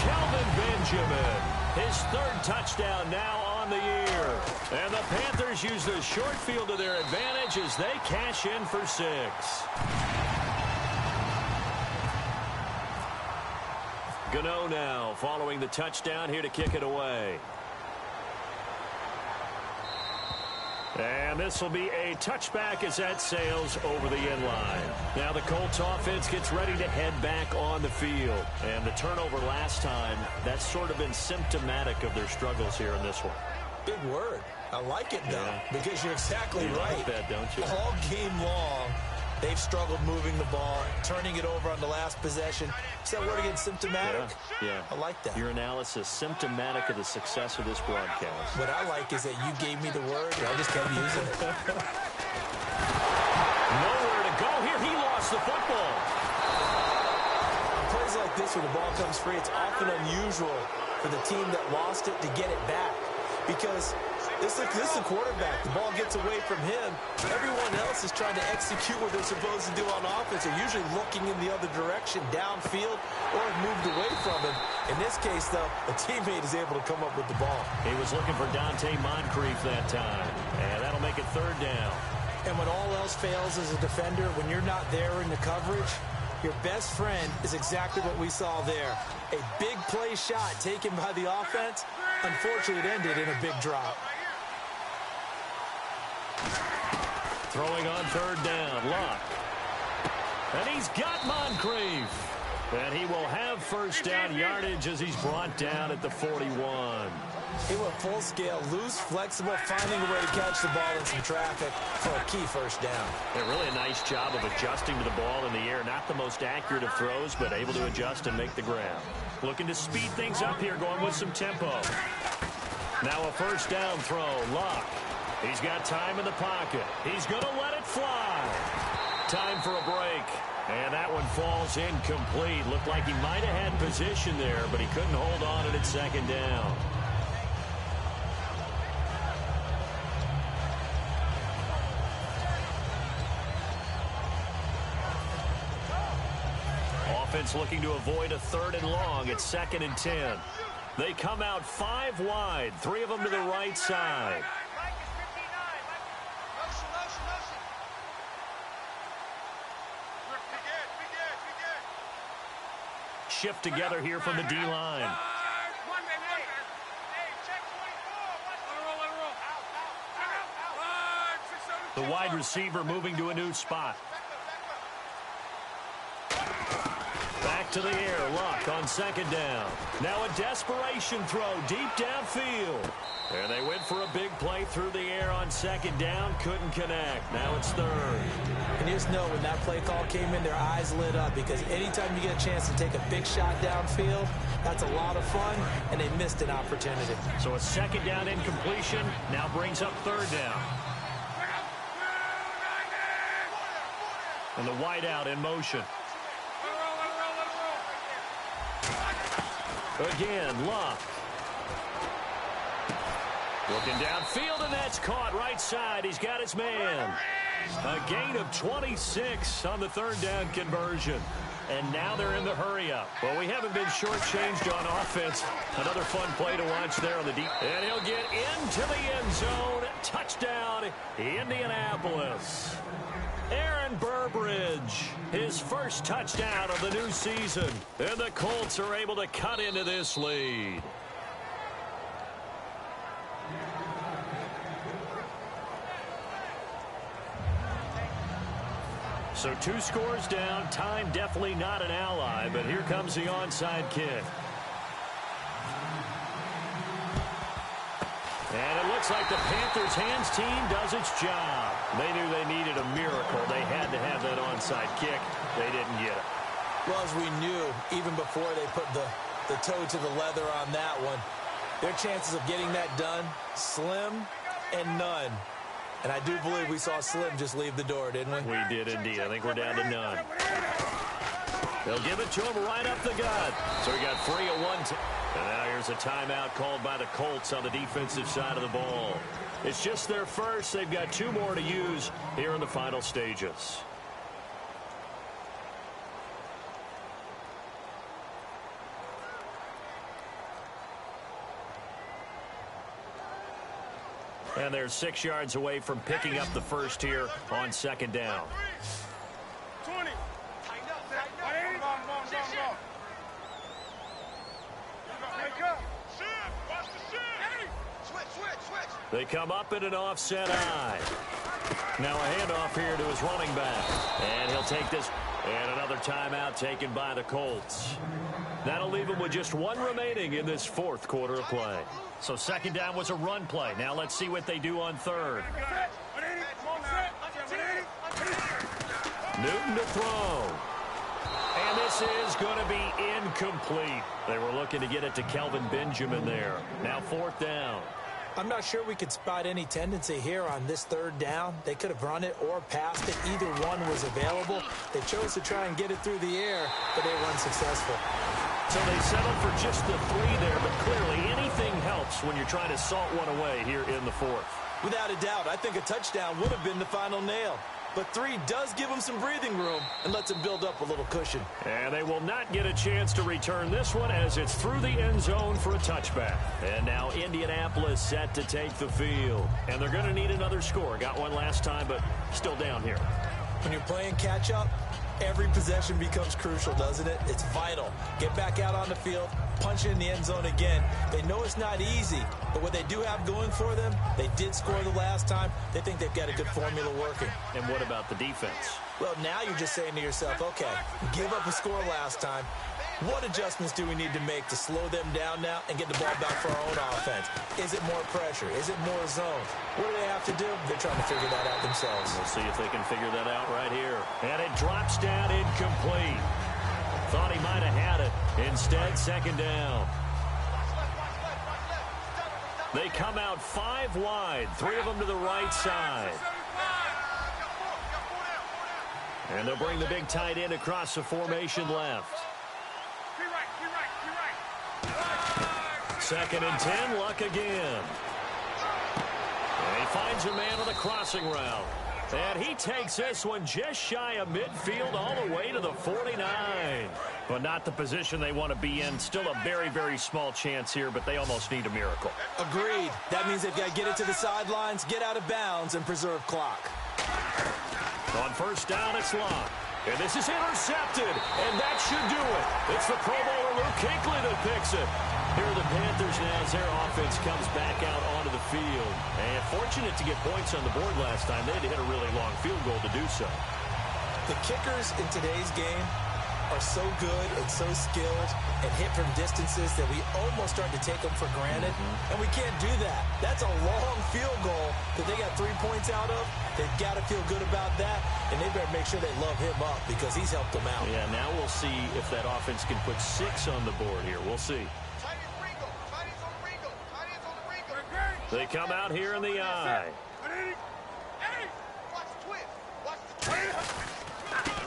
Kelvin Benjamin, his 3rd touchdown now on the year. And the Panthers use the short field to their advantage as they cash in for 6. Gano now following the touchdown here to kick it away. And this will be a touchback as that sails over the end line. Now the Colts offense gets ready to head back on the field. And the turnover last time, that's sort of been symptomatic of their struggles here in this one. Big word. I like it, though, because you're exactly you right. Like that, don't you? All game long, they've struggled moving the ball, turning it over on the last possession. Is that word again, symptomatic? Yeah. I like that. Your analysis, symptomatic of the success of this broadcast. What I like is that you gave me the word, and I just kept using it. Nowhere to go here. He lost the football. On plays like this where the ball comes free, it's often unusual for the team that lost it to get it back. Because this is the quarterback. The ball gets away from him. Everyone else is trying to execute what they're supposed to do on offense. They're usually looking in the other direction, downfield, or have moved away from him. In this case, though, a teammate is able to come up with the ball. He was looking for Dante Moncrief that time. And that'll make it 3rd down. And when all else fails as a defender, when you're not there in the coverage, your best friend is exactly what we saw there. A big play shot taken by the offense. Unfortunately, it ended in a big drop. Throwing on 3rd down, Luck. And he's got Moncrief. And he will have first down yardage as he's brought down at the 41. He went full scale, loose, flexible, finding a way to catch the ball in some traffic for a key first down. Yeah, really a nice job of adjusting to the ball in the air. Not the most accurate of throws, but able to adjust and make the grab. Looking to speed things up here, going with some tempo. Now a first down throw, Luck. He's got time in the pocket. He's going to let it fly. Time for a break. And that one falls incomplete. Looked like he might have had position there, but he couldn't hold on at second down. Offense looking to avoid a 3rd and long. It's 2nd and 10. They come out 5 wide, 3 of them to the right side. Shift together here from the D-line. The wide receiver moving to a new spot. Back to the air, Luck on 2nd down. Now a desperation throw deep downfield. And they went for a big play through the air on 2nd down. Couldn't connect. Now it's 3rd. And you just know when that play call came in, their eyes lit up, because anytime you get a chance to take a big shot downfield, that's a lot of fun, and they missed an opportunity. So a 2nd down incompletion now brings up 3rd down. And the wideout in motion. Again, Luck. Looking downfield, and that's caught right side. He's got his man. A gain of 26 on the 3rd down conversion. And now they're in the hurry-up. Well, we haven't been shortchanged on offense. Another fun play to watch there on the deep. And he'll get into the end zone. Touchdown, Indianapolis. Aaron Burbridge, his first touchdown of the new season. And the Colts are able to cut into this lead. So 2 scores down. Time definitely not an ally, but here comes the onside kick. And it looks like the Panthers' hands team does its job. They knew they needed a miracle. They had to have that onside kick. They didn't get it. Well, as we knew, even before they put the toe to the leather on that one, their chances of getting that done, slim and none. And I do believe we saw Slim just leave the door, didn't we? We did indeed. I think we're down to none. They'll give it to him right up the gut. So we got 3 at 1. And now here's a timeout called by the Colts on the defensive side of the ball. It's just their first. They've got 2 more to use here in the final stages. And they're 6 yards away from picking up the first here on 2nd down. 20. They come up in an offset eye. Now a handoff here to his running back. And he'll take this. And another timeout taken by the Colts. That'll leave him with just 1 remaining in this 4th quarter of play. So 2nd down was a run play. Now let's see what they do on 3rd. Newton to throw. And this is going to be incomplete. They were looking to get it to Kelvin Benjamin there. Now 4th down. I'm not sure we could spot any tendency here on this 3rd down. They could have run it or passed it. Either one was available. They chose to try and get it through the air, but they were unsuccessful. So they settled for just the 3 there, but clearly anything helps when you're trying to salt one away here in the 4th. Without a doubt, I think a touchdown would have been the final nail. But 3 does give them some breathing room and lets them build up a little cushion. And they will not get a chance to return this one as it's through the end zone for a touchback. And now Indianapolis set to take the field. And they're going to need another score. Got one last time, but still down here. When you're playing catch-up, every possession becomes crucial, doesn't it? It's vital. Get back out on the field, punch it in the end zone again. They know it's not easy, but what they do have going for them, they did score the last time. They think they've got a good formula working. And what about the defense? Well, now you're just saying to yourself, okay, give up a score last time. What adjustments do we need to make to slow them down now and get the ball back for our own offense? Is it more pressure? Is it more zone? What do they have to do? They're trying to figure that out themselves. We'll see if they can figure that out right here. And it drops down incomplete. Thought he might have had it. Instead, second down. They come out 5 wide, 3 of them to the right side. And they'll bring the big tight end across the formation left. Second and 10, Luck again. And he finds a man on the crossing route. And he takes this one just shy of midfield all the way to the 49. But not the position they want to be in. Still a very, very small chance here, but they almost need a miracle. Agreed. That means they've got to get it to the sidelines, get out of bounds, and preserve clock. On first down, it's Luck. And this is intercepted, and that should do it. It's the Pro Bowler Luke Kuechly that picks it. Here are the Panthers now as their offense comes back out onto the field. And fortunate to get points on the board last time. They had to hit a really long field goal to do so. The kickers in today's game are so good and so skilled and hit from distances that we almost start to take them for granted. And we can't do that. That's a long field goal that they got 3 points out of. They've got to feel good about that, and they better make sure they love him up because he's helped them out. Yeah, now we'll see if that offense can put 6 on the board here. We'll see. They come out here in the eye.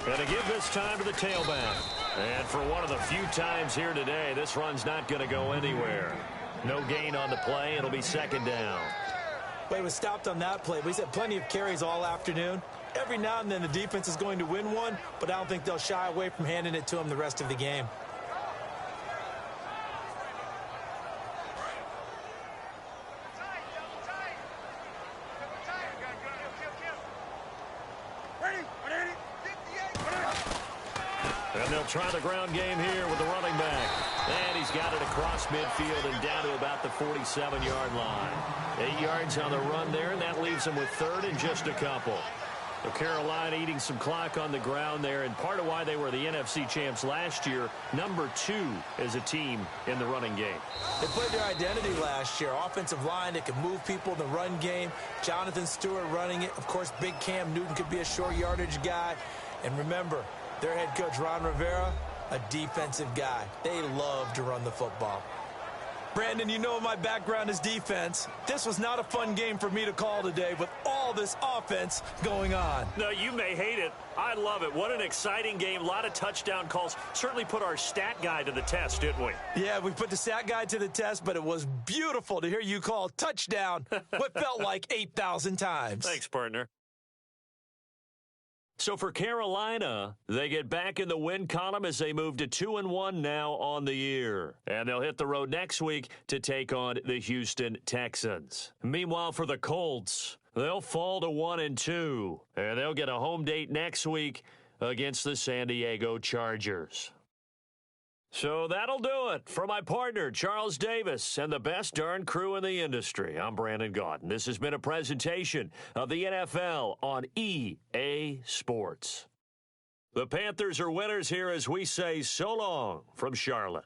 Going to give this time to the tailback. And for one of the few times here today, this run's not going to go anywhere. No gain on the play. It'll be second down. But it was stopped on that play. We've had plenty of carries all afternoon. Every now and then the defense is going to win one, but I don't think they'll shy away from handing it to him the rest of the game. And they'll try the ground game here with the running back. And he's got it across midfield and down to about the 47-yard line. 8 yards on the run there, and that leaves them with third and just a couple. So Carolina eating some clock on the ground there, and part of why they were the NFC champs last year, number 2 as a team in the running game. They played their identity last year. Offensive line that can move people in the run game. Jonathan Stewart running it. Of course, big Cam Newton could be a short yardage guy. And remember, their head coach, Ron Rivera, a defensive guy. They love to run the football. Brandon, you know my background is defense. This was not a fun game for me to call today with all this offense going on. No, you may hate it. I love it. What an exciting game. A lot of touchdown calls. Certainly put our stat guy to the test, didn't we? Yeah, we put the stat guy to the test, but it was beautiful to hear you call touchdown what felt like 8,000 times. Thanks, partner. So for Carolina, they get back in the win column as they move to 2-1 now on the year. And they'll hit the road next week to take on the Houston Texans. Meanwhile, for the Colts, they'll fall to 1-2. And they'll get a home date next week against the San Diego Chargers. So that'll do it. For my partner, Charles Davis, and the best darn crew in the industry, I'm Brandon Gaudin. This has been a presentation of the NFL on EA Sports. The Panthers are winners here as we say so long from Charlotte.